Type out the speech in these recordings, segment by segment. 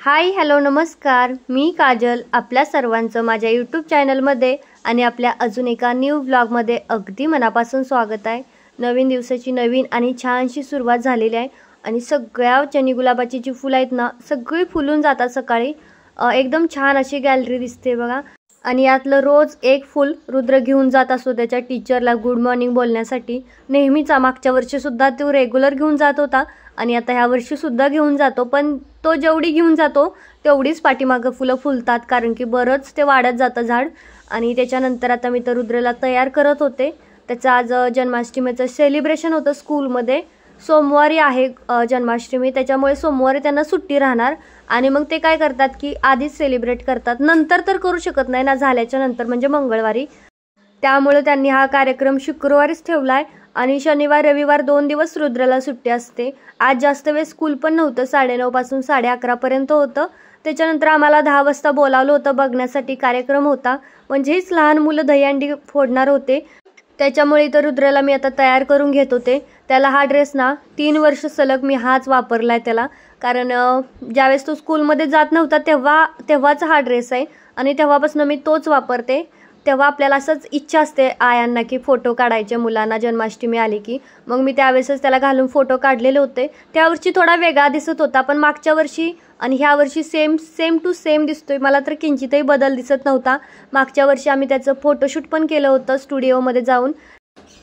Hi hello नमस्कार, मी काजल. आपल्या सर्वांचं माझ्या यूट्यूब चॅनलमध्ये आणि आपल्या अजून एका न्यू व्लॉगमध्ये अगदी मनापासून स्वागत आहे. नवीन दिवसाची नवीन आणि छानशी सुरुवात झालेली आहे आणि सगळ्या चनी गुलाबाची जी फुलं आहेत ना, सगळी फुलून जातात सकाळी. एकदम छान अशी गॅलरी दिसते बघा. आणि यातलं रोज एक फूल रुद्र घेऊन जात असतो त्याच्या टीचरला गुड मॉर्निंग बोलण्यासाठी. नेहमीचा मागच्या वर्षीसुद्धा तो रेग्युलर घेऊन जात होता आणि आता ह्या वर्षीसुद्धा घेऊन जातो. पण तो जेवढी घेऊन जातो तेवढीच पाठीमागं फुलं फुलतात, कारण की बरंच ते वाढत जातं झाड. आणि त्याच्यानंतर आता मी तर रुद्रला तयार करत होते. त्याचं आज जन्माष्टमीचं सेलिब्रेशन होतं स्कूलमध्ये. सोमवारी आहे जन्माष्टमी, त्याच्यामुळे सोमवारी त्यांना सुट्टी राहणार. आणि मग ते काय करतात की आधीच सेलिब्रेट करतात, नंतर तर करू शकत नाही ना, झाल्याच्या नंतर म्हणजे मंगळवारी. त्यामुळे त्यांनी हा कार्यक्रम शुक्रवारीच ठेवला आहे आणि शनिवार रविवार 2 दिवस रुद्रला सुट्टी असते. आज जास्त वेळ स्कूल पण नव्हतं, 9:30 पासून 11:30 होतं. त्याच्यानंतर आम्हाला 10 वाजता बोलावलं होतं बघण्यासाठी. कार्यक्रम होता म्हणजेच लहान मुलं दहीहंडी फोडणार होते. त्याच्यामुळे इथं रुद्रला मी आता तयार करून घेत होते. त्याला हा ड्रेस ना 3 वर्ष सलग मी हाच वापरला आहे त्याला, कारण ज्यावेळेस तो स्कूलमध्ये जात नव्हता तेव्हाच हा ड्रेस आहे आणि तेव्हापासून मी तोच वापरते. तेव्हा आपल्याला असंच इच्छा असते आयांना की फोटो काढायचे मुलांना जन्माष्टमी आली की. मग मी त्यावेळेसच त्याला घालून फोटो काढलेले होते. त्यावर्षी थोडा वेगळा दिसत होता, पण मागच्या वर्षी आणि ह्या वर्षी सेम टू सेम दिसतोय. मला तर किंचितही बदल दिसत नव्हता. मागच्या वर्षी आम्ही त्याचं फोटोशूट पण केलं होतं स्टुडिओमध्ये जाऊन.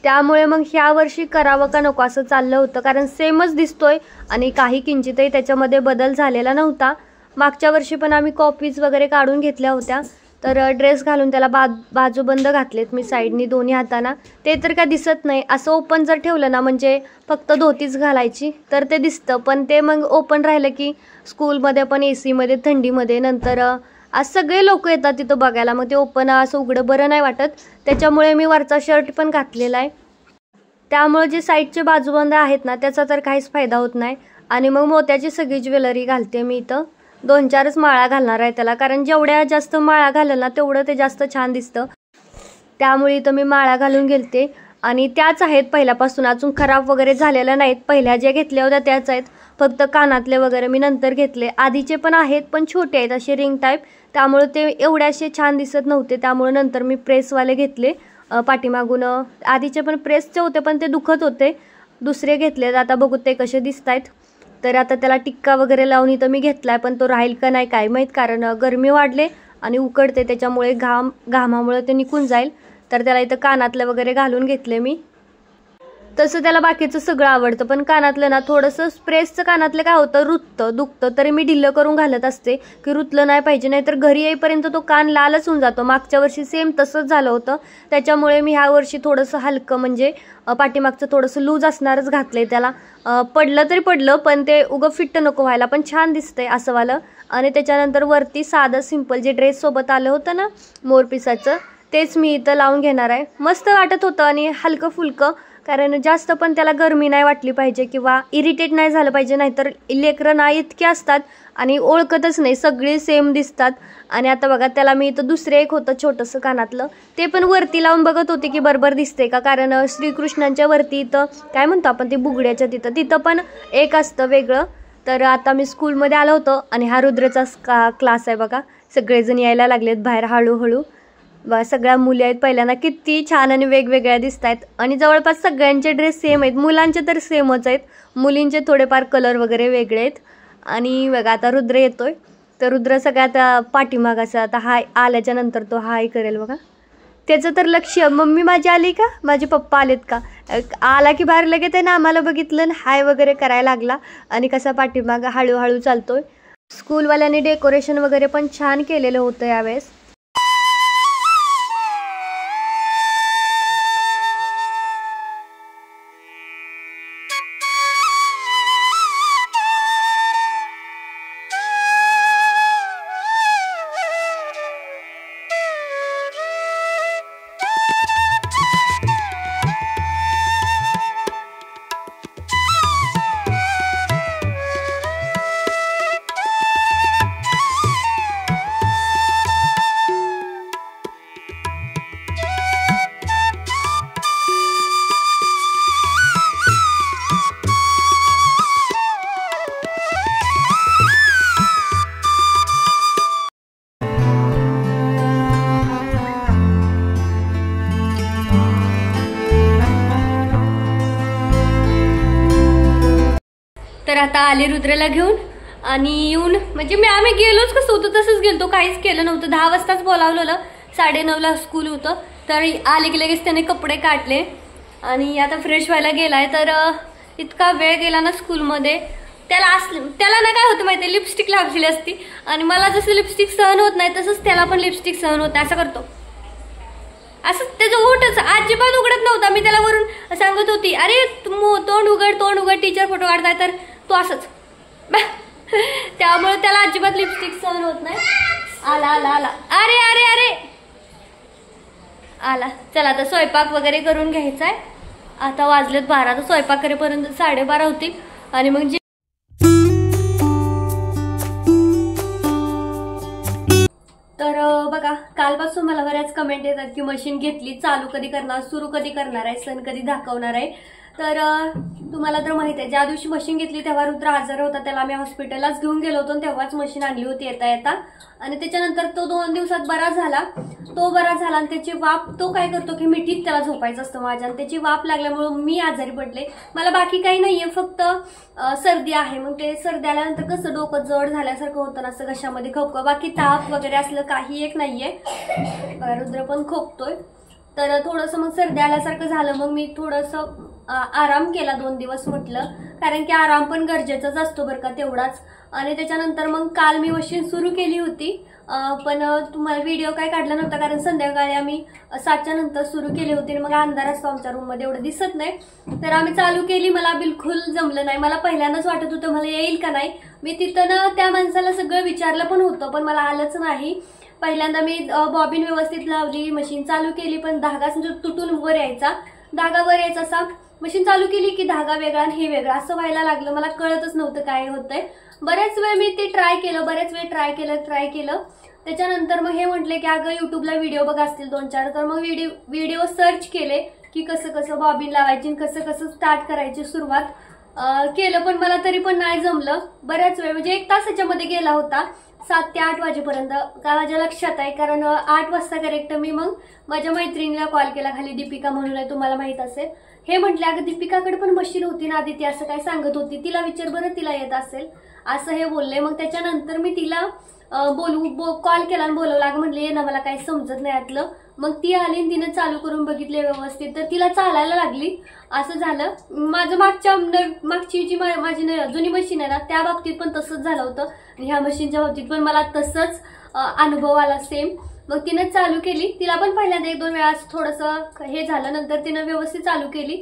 त्यामुळे मग ह्या वर्षी करावं का नको असं चाललं होतं, कारण सेमच दिसतोय आणि काही किंचितही त्याच्यामध्ये बदल झालेला नव्हता. मागच्या वर्षी पण आम्ही कॉपीज वगैरे काढून घेतल्या होत्या. तर ड्रेस घालून त्याला बाजूबंद घातलेत मी साईडनी दोन्ही हाताना. ते तर काय दिसत नाही. असं ओपन जर ठेवलं ना, म्हणजे फक्त धोतीच घालायची तर ते दिसतं. पण ते मग ओपन राहिलं की स्कूलमध्ये पण AC मध्ये थंडीमध्ये नंतर आज सगळे लोक येतात तिथं बघायला, मग ते ओपन असं उघडं बरं नाही वाटत. त्याच्यामुळे मी वरचा शर्ट पण घातलेला आहे. त्यामुळे जे साईडचे बाजूबंद आहेत ना, त्याचा तर काहीच फायदा होत नाही. आणि मग मोत्याची सगळी ज्वेलरी घालते मी इथं. 2-4च माळा घालणार आहे त्याला, कारण जेवढ्या जास्त माळा घालेल ना तेवढं ते जास्त छान दिसतं. त्यामुळे इथं मी माळा घालून गेलते आणि त्याच आहेत पहिल्यापासून, अजून खराब वगैरे झालेल्या नाहीत. पहिल्या ज्या घेतल्या होत्या त्याच आहेत, फक्त कानातले वगैरे मी नंतर घेतले. आधीचे पण आहेत पण छोटे आहेत असे रिंग टाईप, त्यामुळे ते एवढे असे छान दिसत नव्हते. त्यामुळे नंतर मी प्रेसवाले घेतले पाठीमागून. आधीचे पण प्रेसचे होते पण ते दुखत होते. दुसरे घेतले, आता बघू ते कसे दिसत आहेत. तर आता त्याला टिक्का वगैरे लावून इथं मी घेतला आहे, पण तो राहील का नाही काय माहीत, कारण गरमी वाढले आणि उकडते त्याच्यामुळे घामामुळे ते निघून जाईल. तर त्याला इथं कानातलं वगैरे घालून घेतले मी. तसं त्याला बाकीचं सगळं आवडतं, पण कानातलं ना थोडंसं प्रेसचं कानातलं काय होतं दुखतं, तरी मी ढिल्लं करून घालत असते की रुतलं नाही पाहिजे, नाही तर घरी येईपर्यंत तो कान लालच होऊन जातो. मागच्या वर्षी सेम तसंच झालं होतं. त्याच्यामुळे मी ह्या वर्षी थोडंसं हलकं म्हणजे पाठीमागचं थोडंसं लूज असणारच घातलंय त्याला. पडलं तरी पडलं, पण ते उगं फिट्ट नको व्हायला, पण छान दिसतंय असं वालं. आणि त्याच्यानंतर वरती साधं सिंपल जे ड्रेससोबत आलं होतं ना मोरपिसाचं, तेच मी इथं लावून घेणार आहे. मस्त वाटत होतं आणि हलकं फुलकं, कारण जास्त पण त्याला गरमी नाही वाटली पाहिजे किंवा इरिटेट नाही झालं पाहिजे. नाहीतर लेकरं ना इतके असतात आणि ओळखतच नाही, सगळे सेम दिसतात. आणि आता बघा त्याला मी इथं दुसरे एक होतं छोटंसं कानातलं, ते पण वरती लावून बघत होते की बरोबर दिसते का, कारण श्रीकृष्णांच्या वरती इथं काय म्हणतो आपण ते बुगड्याच्या तिथं पण एक असतं वेगळं. तर आता मी स्कूलमध्ये आलं होतं आणि हा रुद्रचा क्लास आहे बघा. सगळेजण यायला लागलेत बाहेर हळूहळू. सगळ्या मुली आहेत पहिल्यांदा, किती छान आणि वेगवेगळ्या दिसत आहेत. आणि जवळपास सगळ्यांचे ड्रेस सेम आहेत. मुलांचे तर सेमच आहेत, मुलींचे थोडेफार कलर वगैरे वेगळे आहेत. आणि बघा आता रुद्र येतोय, तर रुद्र सगळ्यात पाठीमागाचा आता हाय आल्याच्या नंतर तो हाय करेल बघा. त्याचं तर लक्ष मम्मी माझी आली का, माझे पप्पा आलेत का. आला की बाहेर लगेच आहे ना आम्हाला बघितलं आणि हाय वगैरे करायला लागला आणि कसा पाठीमागा हळूहळू चालतोय. स्कूलवाल्यांनी डेकोरेशन वगैरे पण छान केलेलं होतं यावेळेस. तर आता आले रुद्रला घेऊन आणि येऊन म्हणजे आम्ही गेलोच कसं होतं तसंच गेलतो, काहीच केलं नव्हतं. 10 वाजताच बोलावलेलं, 9:30ला स्कूल होतं. तर आले की लगेच त्याने कपडे काढले आणि आता फ्रेश व्हायला गेलाय. तर इतका वेळ गेला ना स्कूलमध्ये. त्याला ना काय होतं माहिती, लिपस्टिक लावलेली असती आणि मला जसं लिपस्टिक सहन होत नाही तसंच त्याला पण लिपस्टिक सहन होत नाही. असं करतो, असं त्याचं ओठच अजिबात उघडत नव्हता. मी त्याला वरून सांगत होती, अरे तोंड उघड, टीचर फोटो काढताय. तर तो असंच त्यामुळे त्याला अजिबात लिपस्टिक सहन होत नाही. आला आला आला, अरे अरे अरे आला. चला आता स्वयंपाक वगैरे करून घ्यायचाय. आता वाजलेत 12. तर स्वयंपाक करेपर्यंत 12:30 होतील आणि मग तर बघा, कालपासून मला बऱ्याच कमेंट येतात की मशीन घेतली, चालू कधी करणार, सुरू कधी करणार आहे, सण कधी दाखवणार आहे. तर तुम्हाला तर माहित आहे, ज्या दिवशी मशीन घेतली तेव्हा रुद्र आजार होता. त्याला आम्ही हॉस्पिटललाच घेऊन गेलो होतो, तेव्हाच मशीन आणली होती येता येता. आणि त्याच्यानंतर तो 2 दिवसात बरा झाला. आणि त्याची वाफ, तो काय करतो की मिठीत त्याला झोपायचं असतं माझ्या, आणि त्याची वाफ लागल्यामुळे मी आजारी पडले. मला बाकी काही नाहीये, फक्त सर्दी आहे. मग ते सर्दी आल्यानंतर कसं डोकं जड झाल्यासारखं होतं ना, असं घशामध्ये खोकवा, बाकी ताप वगैरे असलं काही एक नाहीये. रुद्र पण खोकतोय. तर थोडंसं मग सर्दी आल्यासारखं झालं. मग मी थोडंसं आराम केला 2 दिवस म्हटलं, कारण की आराम पण गरजेचाच असतो बरं का, तेवढाच. आणि त्याच्यानंतर मग काल मी मशीन सुरू केली होती, पण तुम्हाला व्हिडिओ काय काढला नव्हता, कारण संध्याकाळी आम्ही 7च्या नंतर सुरू केली होती. मग अंधार असतो आमच्या रूममध्ये, एवढं दिसत नाही. तर आम्ही चालू केली. मला बिलकुल जमलं नाही. मला पहिल्यांदाच वाटत होतं मला येईल का नाही. मी तिथं त्या माणसाला सगळं विचारलं पण होतं, पण मला आलंच नाही. पहिल्यांदा मी बॉबिन व्यवस्थित लावली, मशीन चालू केली, पण धागा तुटून वर यायचा, धागा वर यायचा. असा मशीन चालू केली की धागा वेगळा आणि हे वेगळं असं व्हायला लागलं. मला कळतच नव्हतं काय होतंय. बऱ्याच वेळ मी ते ट्राय केलं. त्याच्यानंतर मग हे म्हटले की अगं युट्यूबला व्हिडिओ बघा असतील 2-4. तर मग व्हिडिओ सर्च केले की कसं बॉबिन लावायची, कसं स्टार्ट करायची, सुरुवात केलं. पण मला तरी पण नाही जमलं. बऱ्याच वेळ म्हणजे 1 तासाच्या मध्ये गेला होता, 7 ते 8 वाजेपर्यंत. का माझ्या लक्षात आहे, कारण 8 वाजता करेक्ट मी मग माझ्या मैत्रिणीला कॉल केला, खाली दीपिका म्हणून आहे, तुम्हाला माहित असेल. हे म्हटले अगं दीपिकाकडे पण मशीन होती ना आधी, ती असं काय सांगत होती, तिला विचार बरं, तिला येत असेल, असं हे बोलले. मग त्याच्यानंतर मी तिला कॉल केला आणि बोलवला. अगं म्हटले ये ना, मला काही समजत नाही यातलं. मग ती आली आणि तिने चालू करून बघितले व्यवस्थित, तर तिला चालायला लागली. असं झालं. माझं मागची जी माझी जुनी मशीन आहे ना, त्या बाबतीत पण तसंच झालं होतं आणि ह्या मशीनच्या बाबतीत पण मला तसंच अनुभव आला सेम. मग तिने चालू केली. तिला पण पहिल्यांदा 1-2 वेळा थोडंसं हे झालं, नंतर तिनं व्यवस्थित चालू केली.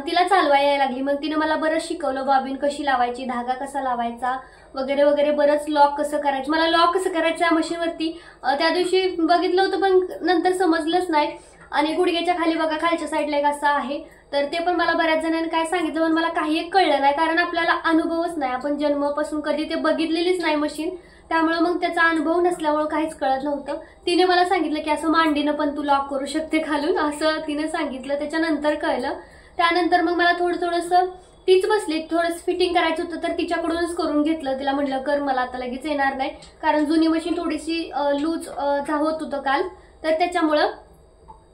तिला चालवायला यायला लागली. मग तिने मला बरंच शिकवलं, बॉबिन कशी लावायची, धागा कसा लावायचा वगैरे वगैरे, बरंच लॉक कसं करायचं. मला लॉक कसं करायचं या मशीनवरती त्या दिवशी बघितलं होतं, पण नंतर समजलंच नाही. आणि गुडघ्याच्या खाली बघा, खालच्या साईडला एक असं आहे, तर ते पण मला बऱ्याच जणांनी काय सांगितलं, पण मला काही एक कळलं नाही, कारण आपल्याला अनुभवच नाही. आपण जन्मापासून कधी ते बघितलेलीच नाही मशीन, त्यामुळे मग त्याचा अनुभव नसल्यामुळे काहीच कळत नव्हतं. तिने मला सांगितलं की असं मांडीनं पण तू लॉक करू शकते खालून, असं तिने सांगितलं. त्याच्यानंतर कळलं. त्यानंतर मग मला थोडंसं तीच बसली, थोडंसं फिटिंग करायचं होतं, तर तिच्याकडूनच करून घेतलं. तिला म्हटलं कर, मला आता लगेच येणार नाही, कारण जुनी मशीन थोडीशी लूज होत होतं काल, तर त्याच्यामुळं.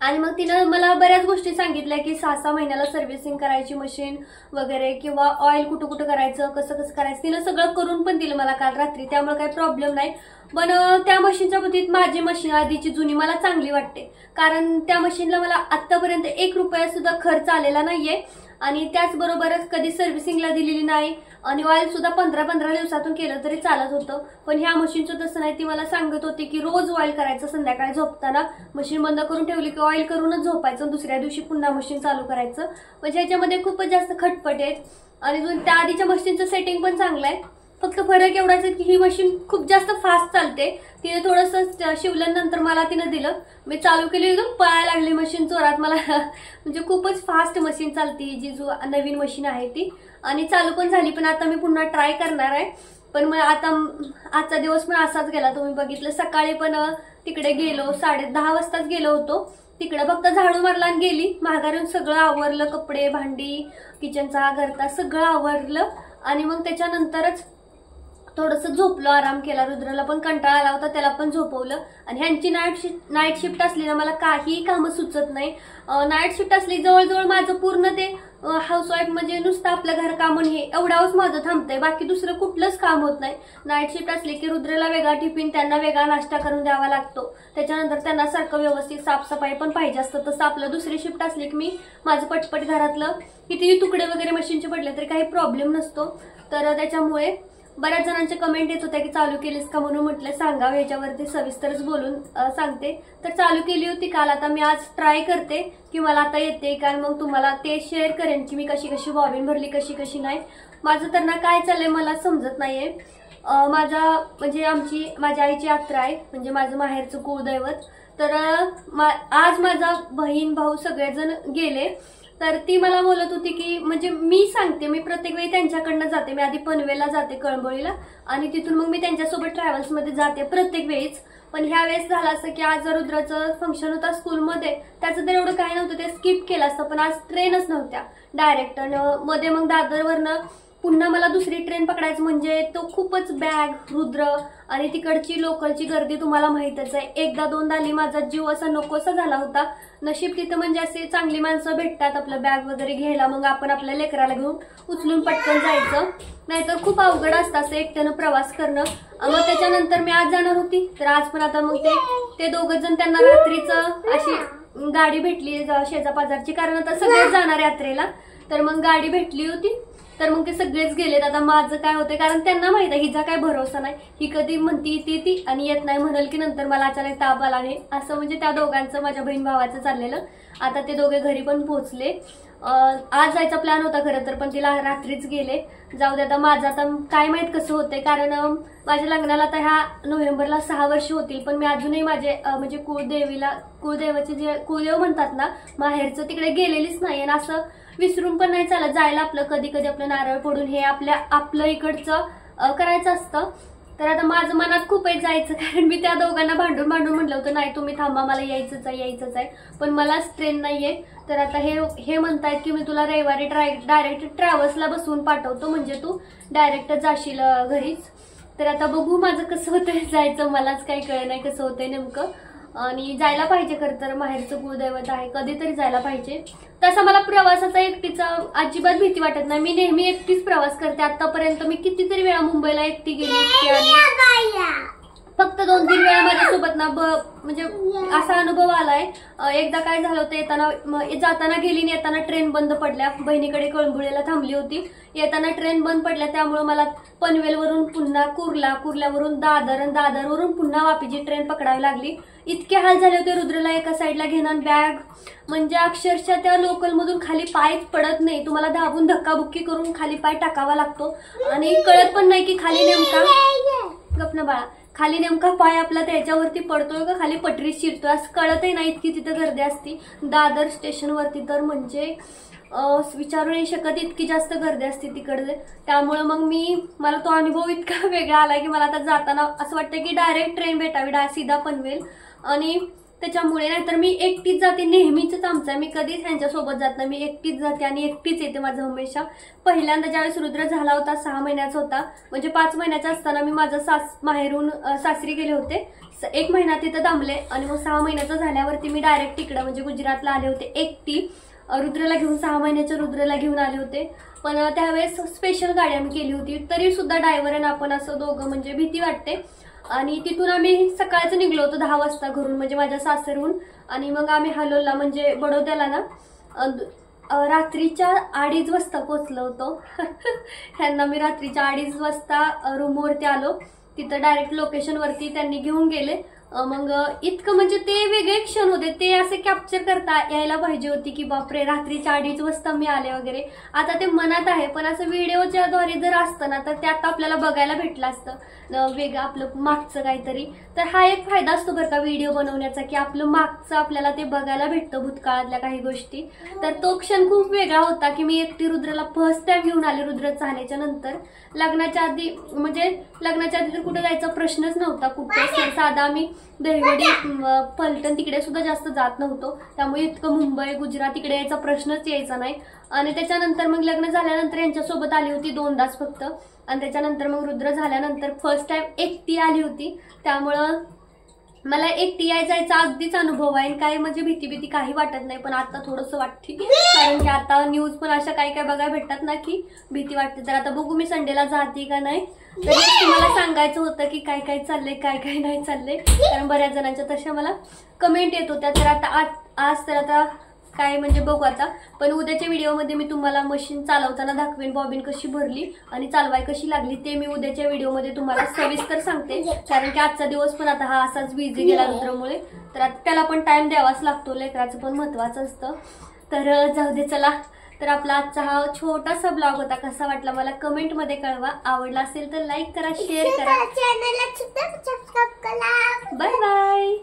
आणि मग तिनं मला बऱ्याच गोष्टी सांगितल्या की 6-6 महिन्याला सर्व्हिसिंग करायची मशीन वगैरे, किंवा ऑइल कुठं करायचं, कसं करायचं. तिनं सगळं करून पण दिलं मला काल रात्री, त्यामुळे काही प्रॉब्लेम नाही. पण त्या मशीनच्या बाबतीत माझी मशीन आधीची जुनी मला चांगली वाटते, कारण त्या मशीनला मला आतापर्यंत 1 रुपया सुद्धा खर्च आलेला नाहीये. आणि त्याचबरोबरच कधी सर्व्हिसिंगला दिलेली नाही, आणि ऑइल सुद्धा 15-15 दिवसातून केलं तरी चालत होतं. पण ह्या मशीनचं तसं नाही. ती मला सांगत होती की रोज ऑइल करायचं, संध्याकाळी झोपताना मशीन बंद करून ठेवली की ऑइल करूनच झोपायचं, दुसऱ्या दिवशी पुन्हा मशीन चालू करायचं. म्हणजे ह्याच्यामध्ये खूपच जास्त खटपट आहेत. आणि त्या आधीच्या मशीनचं सेटिंग पण चांगलं आहे, फक्त फरक एवढाच आहे की ही मशीन खूप जास्त फास्ट चालते. तिने थोडंसं शिवल्यानंतर मला तिनं दिलं, मी चालू केली, एकदम पळायला लागली मशीन जोरात. मला म्हणजे खूपच फास्ट मशीन चालते जी नवीन मशीन आहे ती. आणि चालू पण झाली. पण आता मी पुन्हा ट्राय करणार आहे. पण मग आता आजचा दिवस पण असाच गेला, तुम्ही बघितलं. सकाळी पण तिकडे गेलो, 10:30 वाजताच गेलो होतो. तिकडे फक्त झाडू मारला आणि गेली. माघारून सगळं आवरलं, कपडे, भांडी, किचनचा, घरचा सगळं आवरलं. आणि मग त्याच्यानंतरच थोडंसं झोपलो, आराम केला. रुद्रला पण कंटाळा आला होता, त्याला पण झोपवलं. आणि ह्यांची नाईट शिफ्ट असली ना मला काही कामं सुचत नाही. नाईट शिफ्ट असली जवळजवळ माझं पूर्ण ते हाऊसवाईफ म्हणजे नुसतं आपलं घरकाम हे एवढाच माझं थांबतंय, बाकी दुसरं कुठलंच काम होत नाही. नाईट शिफ्ट असली की रुद्रला वेगळा टिफिन, त्यांना वेगळा नाश्ता करून द्यावा लागतो. त्याच्यानंतर त्यांना सारखं व्यवस्थित साफसफाई पण पाहिजे असतं. तसं आपलं दुसरी शिफ्ट असली की मी माझं पटपट घरातलं कितीही तुकडे वगैरे मशीनचे पडले तरी काही प्रॉब्लेम नसतो. तर त्याच्यामुळे बऱ्याच जणांचे कमेंट येत होत्या की चालू केलीस का, म्हणून म्हटलं सांगावं, याच्यावरती सविस्तरच बोलून सांगते. तर चालू केली होती काल, आता मी आज ट्राय करते की मला आता येते का, मग तुम्हाला ते शेअर करेन की मी कशी कशी बॉबिन भरली, कशी कशी नाही. माझं तर ना काय चाललंय मला समजत नाहीये. माझ्या आईची यात्रा आहे, म्हणजे माझं माहेरचं कुळदैवत. तर आज माझा बहीण भाऊ सगळेजण गेले. तर ती मला बोलत होती की म्हणजे मी सांगते, मी प्रत्येक वेळी त्यांच्याकडनं जाते. मी आधी पनवेलला जाते, कळंबोळीला, आणि तिथून मग मी त्यांच्यासोबत ट्रॅव्हल्समध्ये जाते प्रत्येक वेळीच. पण ह्या वेळेस झालं असं की आज रुद्राचं फंक्शन होता स्कूलमध्ये, त्याचं तर एवढं काही नव्हतं, ते स्किप केलं असतं. पण आज ट्रेनच नव्हत्या डायरेक्ट, मध्ये मग दादरवरनं पुन्हा मला दुसरी ट्रेन पकडायचं म्हणजे तो खूपच बॅग, रुद्र आणि तिकडची लोकलची गर्दी तुम्हाला माहितच आहे. एकदा दोनदा आली, माझा जीव असा नकोसा झाला होता. नशीब तिथं म्हणजे असे चांगली माणसं भेटतात आपलं बॅग वगैरे घ्यायला, मग आपण आपल्या लेकराला घेऊन उचलून पटकन जायचं. नाहीतर खूप अवघड असतं असं एकट्यानं प्रवास करणं. मग त्याच्यानंतर मी आज जाणार होती, तर आज पण आता मग ते दोघं जण, त्यांना रात्रीचं अशी गाडी भेटली शेजापाजारची, कारण आता सगळेच जाणार यात्रेला. तर मग गाडी भेटली होती, तर मग ते सगळेच गेलेत. आता माझं काय होतंय, कारण त्यांना माहित आहे हिचा काय भरोसा नाही, ही कधी म्हणती ती आणि येत नाही, म्हणाल की नंतर मला अचानक ताप आला नाही, असं म्हणजे त्या दोघांचं, माझ्या बहीण भावाचं चाललेलं. आता ते दोघे घरी पण पोहोचले. आज जायचा प्लॅन होता खरं तर, पण तिला रात्रीच गेले. जाऊ दे, आता माझं आता काय माहित कसं होतंय, कारण माझ्या लग्नाला आता ह्या नोव्हेंबरला 6 वर्ष होतील. पण मी अजूनही माझे म्हणजे कुळदेवाचे जे कुळदेव म्हणतात ना माहेरचं, तिकडे गेलेलीच नाही. आणि असं विसरून पण नाही चालत, जायला आपलं कधी कधी आपलं नारळ फोडून हे आपलं इकडचं करायचं असतं. तर आता माझं मनात खूप आहे जायचं, कारण मी त्या दोघांना भांडून म्हटलं होतं नाही तुम्ही थांबा, मला यायचंच आहे, पण मलाच ट्रेन नाहीये. तर आता हे म्हणतायत की मी तुला रविवारी डायरेक्ट ट्रॅव्हल्सला बसवून पाठवतो, म्हणजे तू डायरेक्ट जाशील घरीच. तर आता बघू माझं कसं होतंय जायचं, मलाच काही कळ नाही कसं होतंय नेमकं. आणि जायला पाहिजे खरं तर, माहेरचं कुळदैवत आहे, कधीतरी जायला पाहिजे. तसं मला प्रवासाचा एकटीचा अजिबात भीती वाटत नाही, मी नेहमी एकटीच प्रवास करते. आतापर्यंत मी कितीतरी वेळा मुंबईला एकटी गेली, फक्त 2-3 वेळा माझ्यासोबत ना म्हणजे असा अनुभव आलाय. एकदा काय झालं होतं, जाताना गेली आणि येताना ट्रेन बंद पडल्या. बहिणीकडे कळंबोळीला थांबली होती, येताना ट्रेन बंद पडल्या, त्यामुळे मला पनवेलवरून पुन्हा कुर्ल्यावरून दादरवरून पुन्हा वापीची ट्रेन पकडावी लागली. इतके हाल झाले होते. रुद्रला एका साईडला घेणं, बॅग म्हणजे अक्षरशः त्या लोकलमधून खाली पायच पडत नाही, तुम्हाला धावून धक्काबुक्की करून खाली पाय टाकावा लागतो. आणि कळत पण नाही की खाली नेमका गपना बाळा खाली नेमका पाय आपला त्याच्यावरती पडतोय का खाली पटरी शिरतोय असं कळतही नाही, इतकी तिथं गर्दी असती. दादर स्टेशनवरती तर म्हणजे विचारू नाही शकत, इतकी जास्त गर्दी असते तिकडे. त्यामुळे मग मला तो अनुभव इतका वेगळा आला की मला आता जाताना असं वाटतं की डायरेक्ट ट्रेन भेटावी, सीधा पनवेल. आणि त्याच्यामुळे नाहीतर मी एकटीच जाते, नेहमीच आमचं आहे, मी कधीच ह्यांच्यासोबत जात नाही, मी एकटीच जाते आणि एकटीच येते माझं हमेशा. पहिल्यांदा ज्यावेळेस रुद्र झाला होता 6 महिन्याचा होता, म्हणजे 5 महिन्याचा असताना मी माझं माहेरून सासरी गेले होते, 1 महिना तिथं थांबले. आणि मग 6 महिन्याचा झाल्यावरती मी डायरेक्ट इकडं म्हणजे गुजरातला आले होते एकटी, रुद्रला घेऊन, 6 महिन्याच्या रुद्रला घेऊन आले होते. पण त्यावेळेस स्पेशल गाडी आम्ही केली होती, तरी सुद्धा ड्रायव्हर आणि आपण असं दोघं म्हणजे भीती वाटते. आणि तिथून आम्ही सकाळचं निघलो होतो 10 वाजता घरून, म्हणजे माझ्या सासरहून. आणि मग आम्ही हलोलला म्हणजे बडोद्याला ना रात्रीच्या 2:30 वाजता पोहोचलो होतो. ह्यांना मी रात्रीच्या 2:30 वाजता रूमवरती आलो, तिथं डायरेक्ट लोकेशनवरती त्यांनी घेऊन गेले. मग इतकं म्हणजे ते वेगळे क्षण होते, ते असे कॅप्चर करता यायला पाहिजे होती की बापरे रात्रीच्या 2:30 वाजता मी आले वगैरे. आता ते मनात आहे, पण असं व्हिडिओच्या द्वारे जर असतं ना तर त्यात आपल्याला बघायला भेटलं असतं वेगळं आपलं मागचं काहीतरी. तर हा एक फायदा असतो बरं का व्हिडिओ बनवण्याचा, की आपलं मागचं आपल्याला ते बघायला भेटतं, भूतकाळातल्या काही गोष्टी. तर तो क्षण खूप वेगळा होता की मी एकटी रुद्रला फर्स्ट टाइम घेऊन आले. रुद्र झाल्याच्या नंतर लग्नाच्या आधी तर कुठे जायचा प्रश्नच नव्हता, कुठे साधा आम्ही दहिवडी फलटण तिकडे सुद्धा जास्त जात नव्हतो, त्यामुळे इतकं मुंबई गुजरात तिकडे यायचा प्रश्नच यायचा नाही. आणि त्याच्यानंतर मग लग्न झाल्यानंतर यांच्यासोबत आली होती 2दाच फक्त. आणि त्याच्यानंतर मग रुद्र झाल्यानंतर फर्स्ट टाइम एकटी आली होती. त्यामुळं मला एकटी जायचा अगदीच अनुभव आहे. काय म्हणजे भीती काही वाटत नाही, पण आता थोडंसं वाटते, कारण की आता न्यूज पण अशा काही बघायला भेटतात ना की भीती वाटते. तर आता बघू मी संडेला जाते का नाही. तर तुम्हाला सांगायचं होतं की काय काय चाललंय काय नाही चाललंय, कारण बऱ्याच जणांच्या तशा मला कमेंट येत होत्या. तर आता आज तर आता काय म्हणजे बघू आता. पण उद्याच्या व्हिडिओमध्ये मी तुम्हाला मशीन चालवताना दाखवेन, बॉबिन कशी भरली आणि चालवाय कशी लागली ते मी उद्याच्या व्हिडिओमध्ये तुम्हाला सविस्तर सांगते. कारण की आजचा दिवस पण आता हा असाच बिझी गेला रुद्रमुळे, तर आता त्याला पण टाइम द्यावाच लागतो, लेकराचं पण महत्वाचं असतं. तर जाऊ दे चला. तर आपला आजचा हा छोटासा ब्लॉग होता. कसा वाटला मला कमेंटमध्ये कळवा. आवडला असेल तर लाईक करा, शेअर करा, चॅनलला सबस्क्राइब करा. Bye bye.